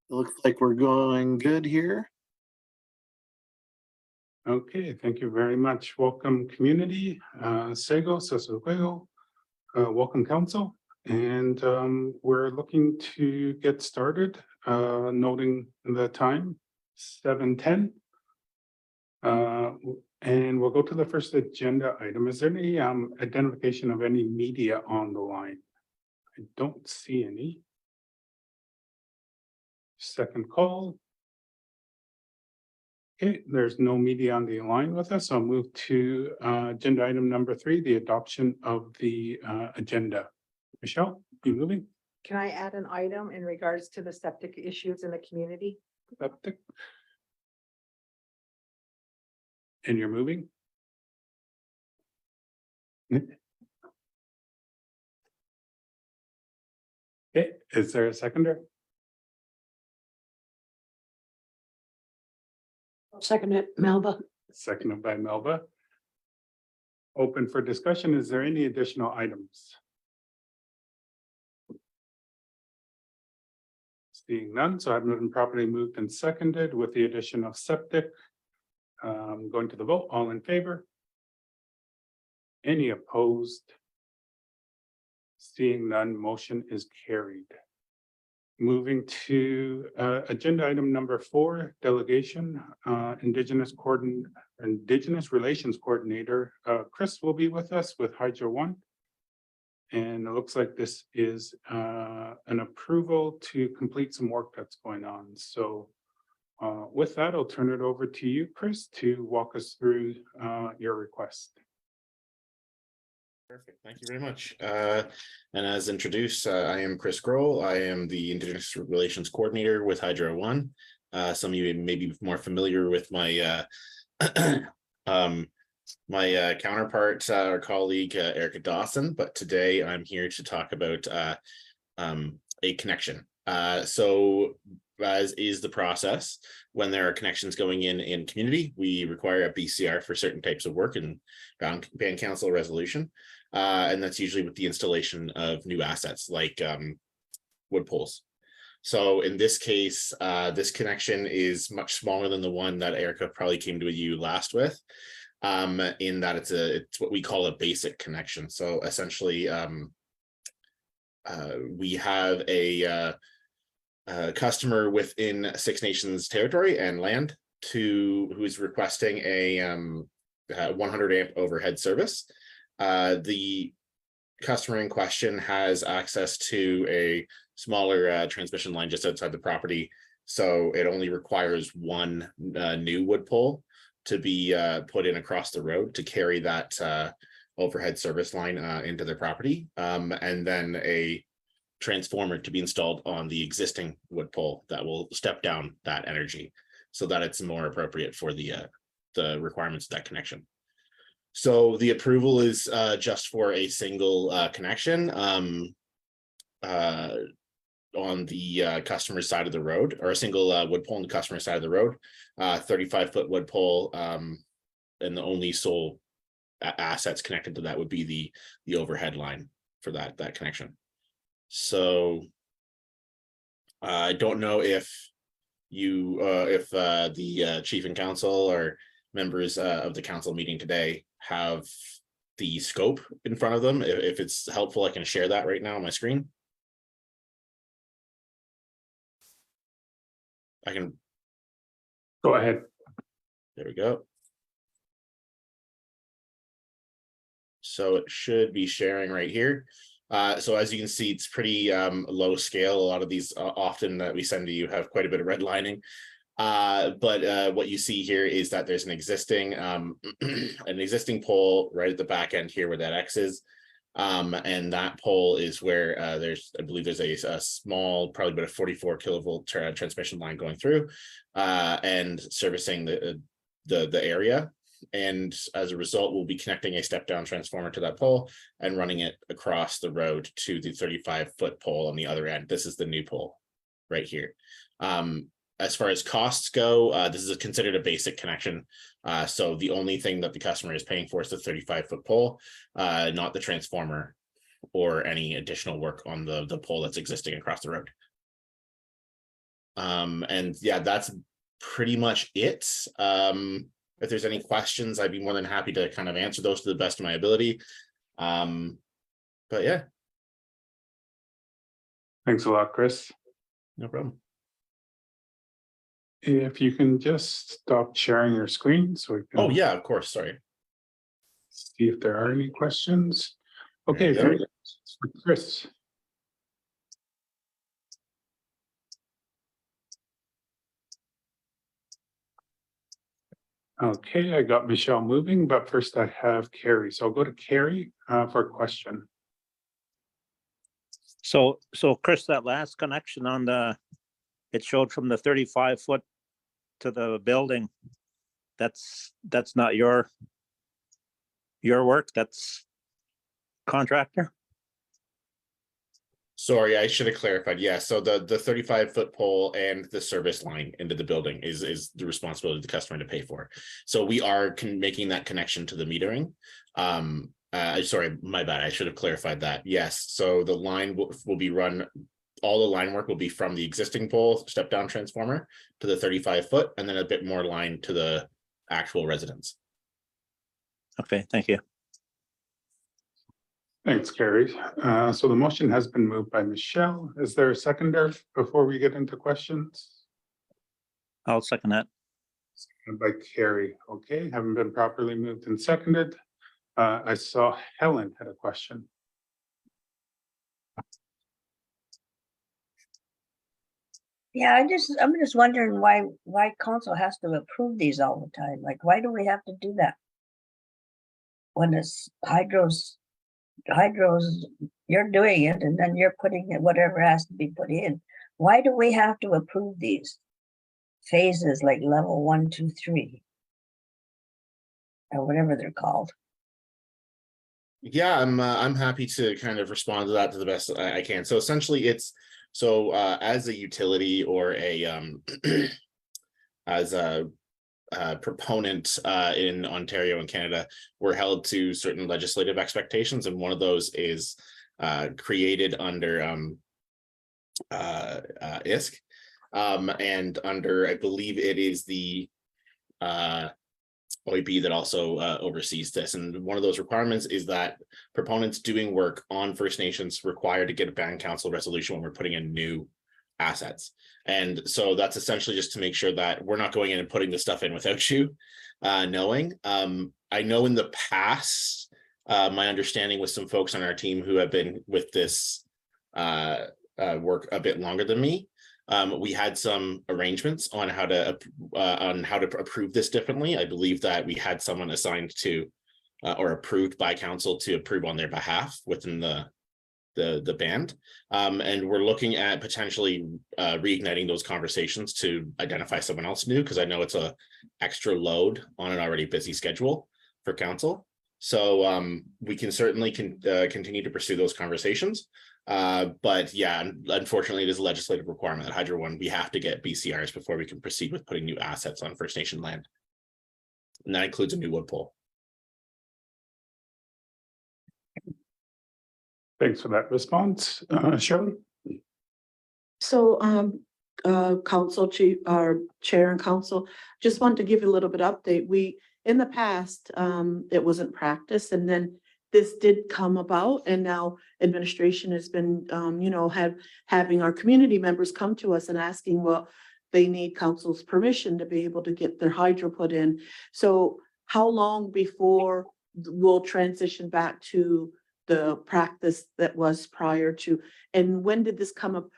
It looks like we're going good here. Okay, thank you very much. Welcome, community, Sego, Sosogwego, welcome, council. And we're looking to get started, noting the time, 7:10. And we'll go to the first agenda item. Is there any identification of any media on the line? I don't see any. Second call. Okay, there's no media on the line with us. I'll move to agenda item number 3, the adoption of the agenda. Michelle, you moving? Can I add an item in regards to the septic issues in the community? Septic? And you're moving? Okay, is there a seconder? Second it, Melba. Seconded by Melba. Open for discussion. Is there any additional items? Seeing none, so I've been properly moved and seconded with the addition of septic. Going to the vote, all in favor? Any opposed? Seeing none, motion is carried. Moving to agenda item number 4, delegation, Indigenous Relations Coordinator. Chris will be with us with Hydro One. And it looks like this is an approval to complete some work that's going on. So with that, I'll turn it over to you, Chris, to walk us through your request. Perfect. Thank you very much. And as introduced, I am Chris Grohl. I am the Indigenous Relations Coordinator with Hydro One. Some of you may be more familiar with my my counterpart, our colleague Erica Dawson, but today I'm here to talk about a connection. So as is the process, when there are connections going in community, we require a BCR for certain types of work and band council resolution. And that's usually with the installation of new assets like wood poles. So in this case, this connection is much smaller than the one that Erica probably came to you last with, in that it's what we call a basic connection. So essentially, we have a customer within Six Nations territory and land who is requesting a 100 amp overhead service. The customer in question has access to a smaller transmission line just outside the property, so it only requires one new wood pole to be put in across the road to carry that overhead service line into their property, and then a transformer to be installed on the existing wood pole that will step down that energy so that it's more appropriate for the requirements of that connection. So the approval is just for a single connection on the customer's side of the road, or a single wood pole on the customer's side of the road, 35-foot wood pole, and the only sole assets connected to that would be the overhead line for that connection. So I don't know if you if the chief and council or members of the council meeting today have the scope in front of them. If it's helpful, I can share that right now on my screen. I can Go ahead. There we go. So it should be sharing right here. So as you can see, it's pretty low scale. A lot of these often that we send to you have quite a bit of redlining. But what you see here is that there's an existing pole right at the back end here where that X is. And that pole is where I believe there's a small, probably about a 44 kilovolt transmission line going through and servicing the area. And as a result, we'll be connecting a step down transformer to that pole and running it across the road to the 35-foot pole on the other end. This is the new pole right here. As far as costs go, this is considered a basic connection. So the only thing that the customer is paying for is the 35-foot pole, not the transformer or any additional work on the pole that's existing across the road. And yeah, that's pretty much it. If there's any questions, I'd be more than happy to kind of answer those to the best of my ability. But yeah, Thanks a lot, Chris. no problem. If you can just stop sharing your screen so we can. Oh yeah, of course, sorry. See if there are any questions. There Okay, you go. very good. Chris. Okay, I got Michelle moving, but first I have Carrie. So I'll go to Carrie for a question. So Chris, that last connection on it showed from the 35-foot to the building. That's not your work, that's contractor? Sorry, I should have clarified. Yeah, so the 35-foot pole and the service line into the building is the responsibility of the customer to pay for. So we are making that connection to the metering. Sorry, my bad. I should have clarified that. Yes, so the line will be run. All the line work will be from the existing pole step down transformer to the 35-foot, and then a bit more line to the actual residence. Okay, thank you. Thanks, Carrie. So the motion has been moved by Michelle. Is there a seconder before we get into questions? I'll second that. Seconded by Carrie. Okay, haven't been properly moved and seconded. I saw Helen had a question. Yeah, I'm just wondering why council has to approve these all the time. Like, why do we have to do that? When it's hydros, you're doing it and then you're putting in whatever has to be put in. Why do we have to approve these phases like level 1, 2, 3? Or whatever they're called. Yeah, I'm happy to kind of respond to that to the best I can. So essentially it's so as a utility or a as a proponent in Ontario and Canada, we're held to certain legislative expectations, and one of those is created under ISK, and under, I believe it is the OEB that also oversees this. And one of those requirements is that proponents doing work on First Nations require to get a band council resolution when we're putting in new assets. And so that's essentially just to make sure that we're not going in and putting the stuff in without you knowing. I know in the past, my understanding with some folks on our team who have been with this work a bit longer than me, we had some arrangements on how to approve this differently. I believe that we had someone assigned to or approved by council to approve on their behalf within the band, and we're looking at potentially reigniting those conversations to identify someone else new, because I know it's a extra load on an already busy schedule for council. So we can certainly continue to pursue those conversations. But yeah, unfortunately, it is a legislative requirement at Hydro One. We have to get BCRs before we can proceed with putting new assets on First Nation land. And that includes a new wood pole. Thanks for that response. Shirley? So, council chief, our chair and council, just wanted to give you a little bit update. We, in the past, it wasn't practiced, and then this did come about, and now administration has been, having our community members come to us and asking, well, they need council's permission to be able to get their hydro put in. So how long before we'll transition back to the practice that was prior to, and when did this come up?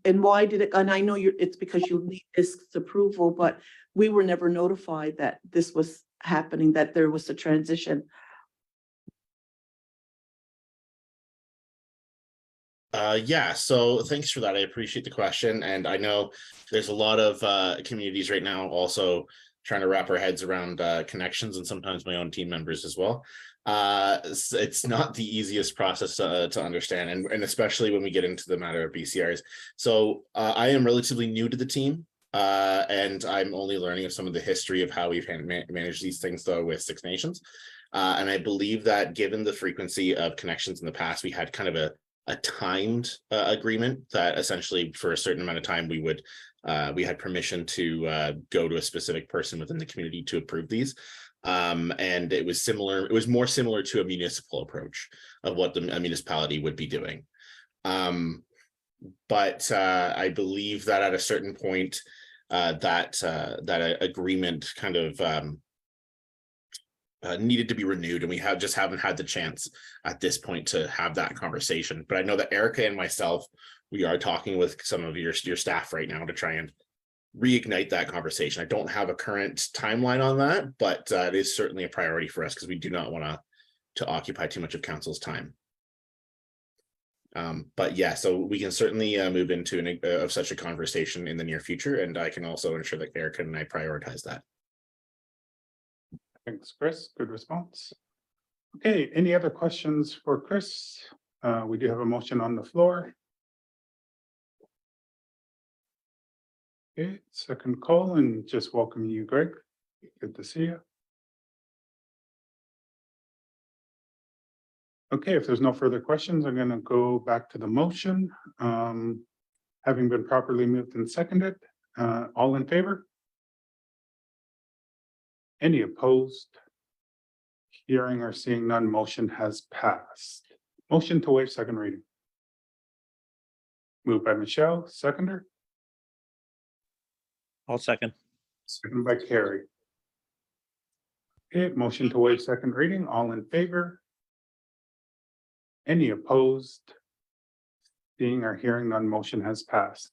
And why did it, and I know it's because you need this approval, but we were never notified that this was happening, that there was a transition. Yeah, so thanks for that. I appreciate the question. And I know there's a lot of communities right now also trying to wrap our heads around connections, and sometimes my own team members as well. It's not the easiest process to understand, and especially when we get into the matter of BCRs. So I am relatively new to the team, and I'm only learning of some of the history of how we've managed these things though with Six Nations. And I believe that given the frequency of connections in the past, we had kind of a timed agreement that essentially for a certain amount of time we would we had permission to go to a specific person within the community to approve these. And it was more similar to a municipal approach of what a municipality would be doing. But I believe that at a certain point, that agreement kind of needed to be renewed, and we haven't had the chance at this point to have that conversation. But I know that Erica and myself, we are talking with some of your staff right now to try and reignite that conversation. I don't have a current timeline on that, but it is certainly a priority for us because we do not want to occupy too much of council's time. But yeah, so we can certainly move into of such a conversation in the near future, and I can also ensure that Erica and I prioritize that. Thanks, Chris. Good response. Okay, any other questions for Chris? We do have a motion on the floor. Okay, second call, and just welcome you, Greg. Good to see you. Okay, if there's no further questions, I'm going to go back to the motion. Having been properly moved and seconded, all in favor? Any opposed? Hearing or seeing none, motion has passed. Motion to waive second reading. Moved by Michelle, seconder. I'll second. Second by Carrie. Okay, motion to waive second reading, all in favor? Any opposed? Seeing or hearing none, motion has passed.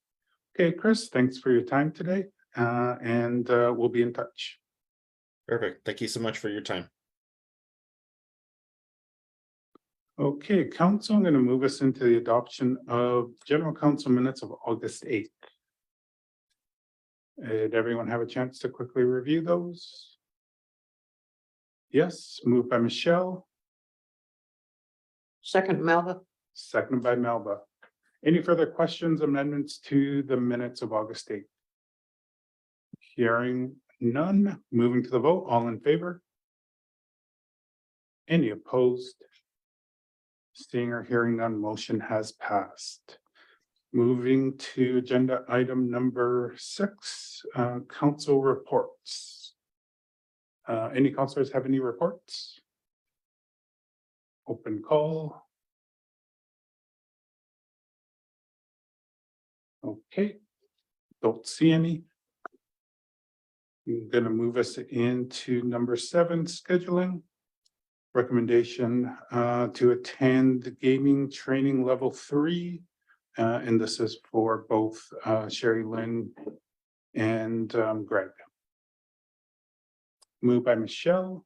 Okay, Chris, thanks for your time today, and we'll be in touch. Perfect. Thank you so much for your time. Okay, council, I'm going to move us into the adoption of general council minutes of August 8th. Did everyone have a chance to quickly review those? Yes, moved by Michelle, Second, Melba. seconded by Melba. Any further questions, amendments to the minutes of August 8th? Hearing none, moving to the vote, all in favor? Any opposed? Seeing or hearing none, motion has passed. Moving to agenda item number 6, council reports. Any councilors have any reports? Open call. Okay, don't see any. I'm gonna move us into number 7, scheduling. Recommendation to attend gaming training level 3. And this is for both Sherry Lynn and Greg. Moved by Michelle,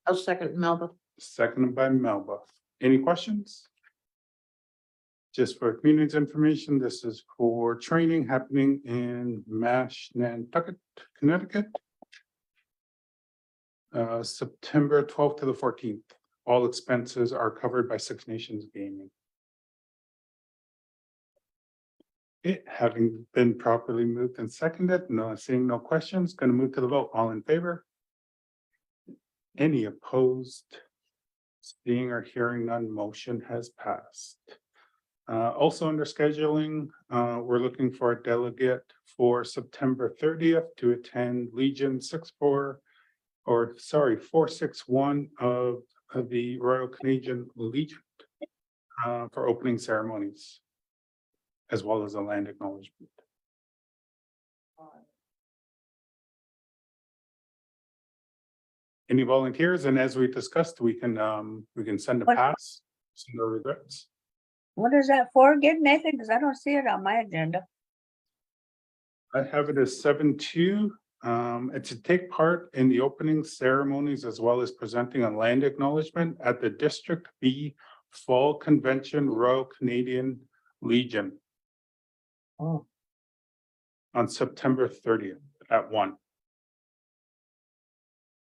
I'll second Melba. seconded by Melba. Any questions? Just for community's information, this is for training happening in Nantucket, Connecticut. September 12th to the 14th. All expenses are covered by Six Nations Gaming. It having been properly moved and seconded, seeing no questions, going to move to the vote. All in favor? Any opposed? Seeing or hearing none, motion has passed. Also under scheduling, we're looking for a delegate for September 30th to attend Legion 461 of the Royal Canadian Legion for opening ceremonies, as well as a land acknowledgement. Any volunteers? And as we discussed, we can send a What- pass, send our regrets. What is that for again, Nathan? Because I don't see it on my agenda. I have it as 7-2. It's to take part in the opening ceremonies as well as presenting a land acknowledgement at the District B Fall Convention Royal Canadian Legion Oh, on September 30th at 1.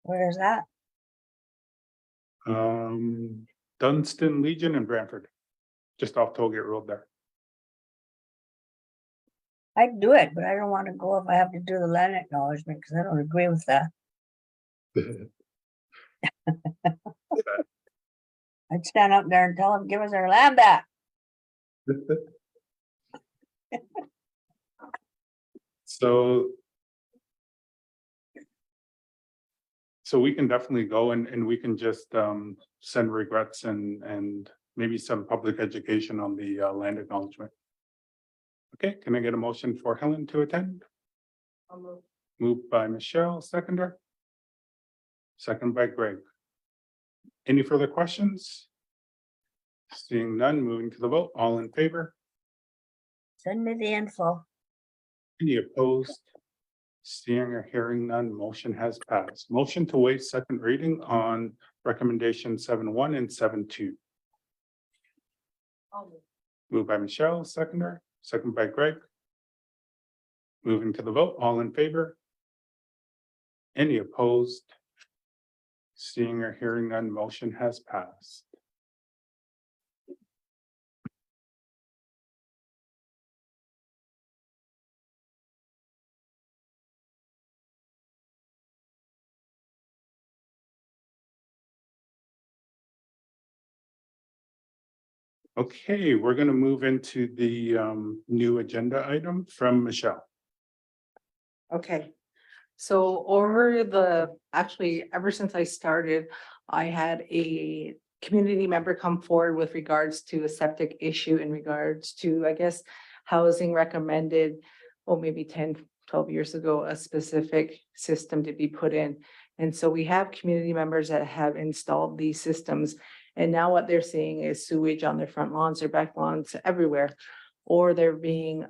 where is that? Dunstan Legion in Brantford, just off Tollgate Road there. I'd do it, but I don't want to go if I have to do the land acknowledgement because I don't agree with that. I'd stand up there and tell them, give us our land back. So. So we can definitely go and we can just send regrets and maybe some public education on the land acknowledgement. Okay, can I get a motion for Helen to attend? Moved by Michelle, seconder. Second by Greg. Any further questions? Seeing none, moving to the vote, all in favor, Send me the info. any opposed? Seeing or hearing none, motion has passed. Motion to waive second reading on recommendation 7.1 and 7.2. Moved by Michelle, seconder, second by Greg. Moving to the vote, all in favor? Any opposed? Seeing or hearing none, motion has passed. Okay, we're going to move into the new agenda item from Michelle. Okay, so actually, ever since I started, I had a community member come forward with regards to a septic issue in regards to, I guess, housing recommended, well, maybe 10, 12 years ago, a specific system to be put in. And so we have community members that have installed these systems. And now what they're seeing is sewage on their front lawns, their back lawns, everywhere. Or they're being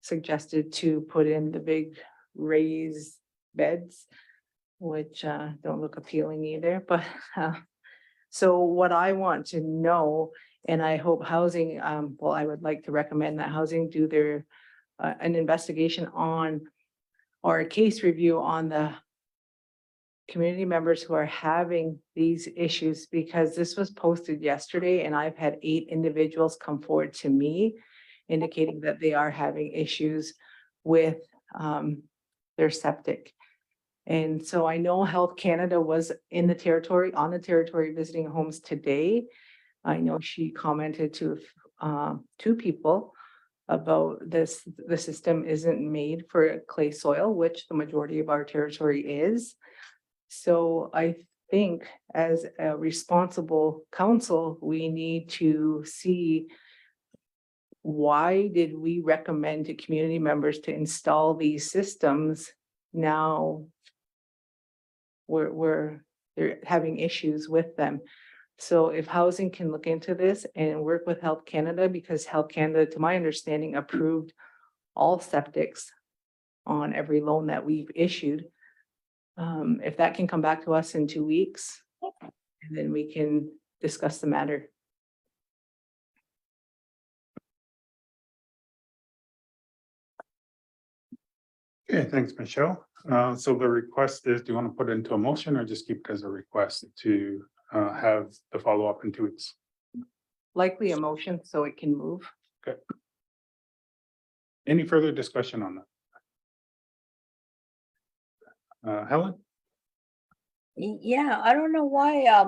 suggested to put in the big raised beds, which don't look appealing either, but so what I want to know, and I hope housing, well, I would like to recommend that housing do their an investigation on or a case review on the community members who are having these issues, because this was posted yesterday and I've had 8 individuals come forward to me indicating that they are having issues with their septic. And so I know Health Canada was on the territory visiting homes today. I know she commented to 2 people about this. The system isn't made for clay soil, which the majority of our territory is. So I think as a responsible council, we need to see, why did we recommend to community members to install these systems? Now they're having issues with them. So if housing can look into this and work with Health Canada, because Health Canada, to my understanding, approved all septics on every loan that we've issued. If that can come back to us in 2 weeks, and then we can discuss the matter. Okay, thanks, Michelle. So the request is, do you want to put it into a motion or just keep it as a request to have the follow-up in 2 weeks? Likely a motion so it can move. Okay. Any further discussion on that? Helen? Yeah, I don't know why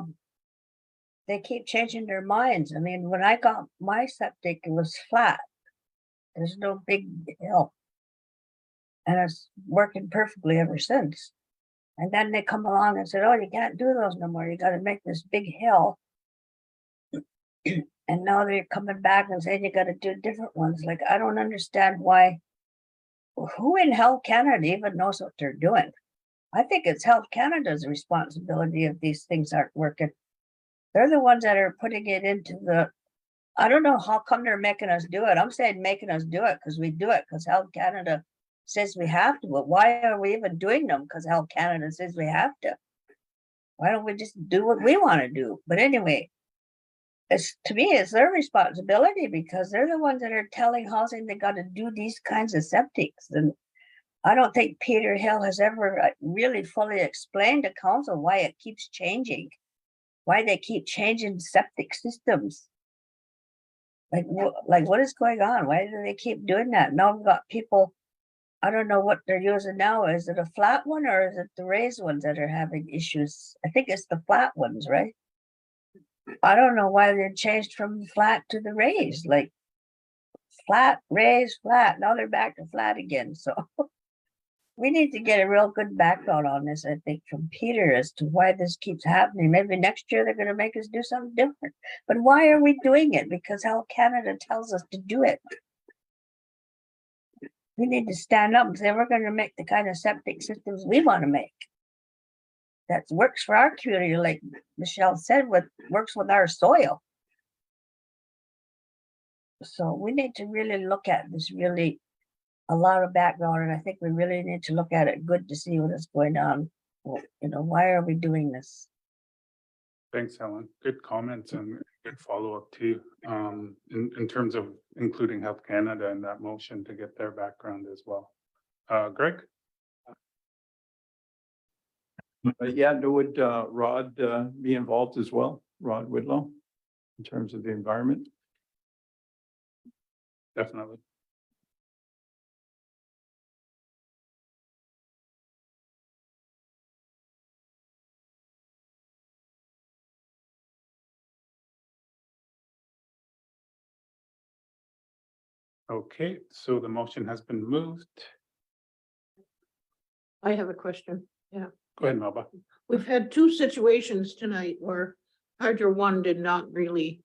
they keep changing their minds. I mean, when I got my septic, it was flat. There's no big hill. And it's working perfectly ever since. And then they come along and said, oh, you can't do those no more. You got to make this big hill. And now they're coming back and saying you got to do different ones. Like, I don't understand why. Who in Health Canada even knows what they're doing? I think it's Health Canada's responsibility if these things aren't working. They're the ones that are putting it into the, I don't know how come they're making us do it. I'm saying making us do it because we do it because Health Canada says we have to, but why are we even doing them? Because Health Canada says we have to. Why don't we just do what we want to do? But anyway, to me, it's their responsibility because they're the ones that are telling housing they got to do these kinds of septics. And I don't think Peter Hill has ever really fully explained to council why it keeps changing, why they keep changing septic systems. Like what is going on? Why do they keep doing that? Now we've got people, I don't know what they're using now. Is it a flat one or is it the raised ones that are having issues? I think it's the flat ones, right? I don't know why they changed from flat to the raised. Like, flat, raise, flat. Now they're back to flat again, so. We need to get a real good background on this, I think, from Peter as to why this keeps happening. Maybe next year they're gonna make us do something different. But why are we doing it? Because Health Canada tells us to do it. We need to stand up and say, we're gonna make the kind of septic systems we wanna make. That works for our community, like Michelle said, works with our soil. So we need to really look at this really a lot of background, and I think we really need to look at it good to see what is going on. Well, you know, why are we doing this? Thanks, Helen. Good comments and good follow-up too. In terms of including Health Canada in that motion to get their background as well. Greg? Yeah, would Rod be involved as well? Rod Whitlow, in terms of the environment? Definitely. Okay, so the motion has been moved. I have a question. Go ahead, Melba. We've had two situations tonight where Hydro One did not really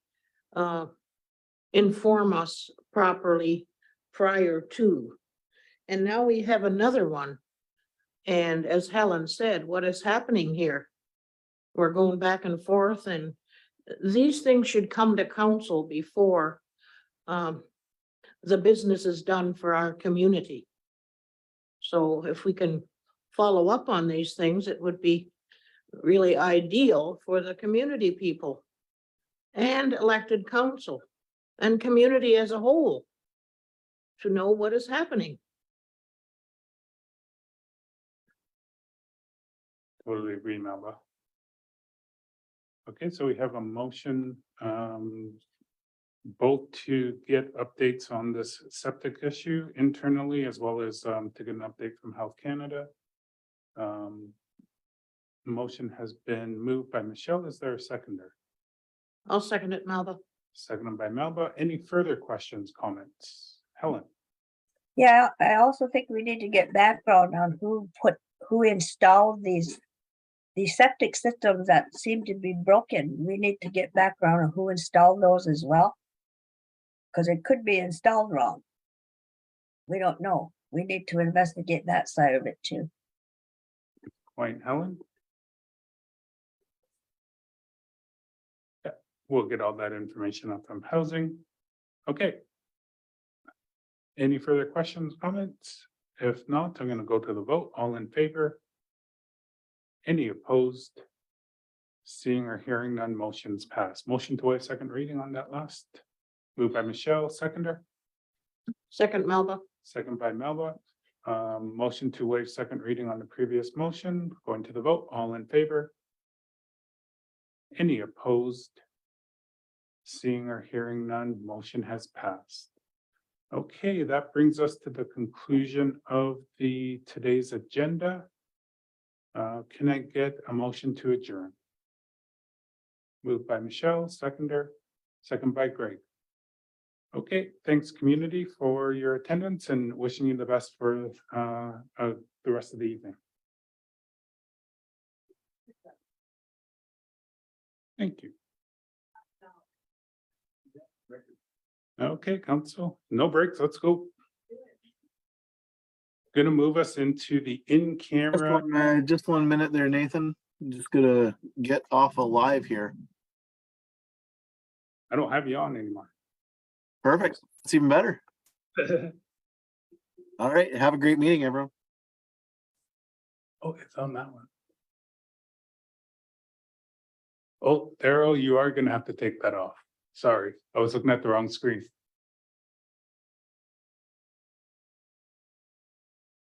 inform us properly prior to. And now we have another one. And as Helen said, what is happening here? We're going back and forth, and these things should come to council before the business is done for our community. So if we can follow up on these things, it would be really ideal for the community people and elected council and community as a whole to know what is happening. Totally agree, Melba. Okay, so we have a motion, both to get updates on this septic issue internally, as well as to get an update from Health Canada. Motion has been moved by Michelle. Is there a seconder? I'll second it, Melba. Seconded by Melba. Any further questions, comments? Helen? Yeah, I also think we need to get background on who installed these septic systems that seem to be broken. We need to get background on who installed those as well. Because it could be installed wrong. We don't know. We need to investigate that side of it too. Point, Helen? Yeah, we'll get all that information up from housing. Okay. Any further questions, comments? If not, I'm gonna go to the vote. All in favor? Any opposed? Seeing or hearing none, motion's passed. Motion to waive second reading on that last. Moved by Michelle, seconder. Second, Melba. Second by Melba. Motion to waive second reading on the previous motion. Going to the vote. All in favor? Any opposed? Seeing or hearing none, motion has passed. Okay, that brings us to the conclusion of today's agenda. Can I get a motion to adjourn? Moved by Michelle, seconder, second by Greg. Okay, thanks community for your attendance and wishing you the best for the rest of the evening. Thank you. Okay, council, no breaks, let's go. Gonna move us into the in-camera. Just 1 minute there, Nathan. I'm just gonna get off of live here. I don't have you on anymore. Perfect. It's even better. All right. Have a great meeting, everyone. Oh, it's on that one. Oh, Daryl, you are gonna have to take that off. Sorry, I was looking at the wrong screen.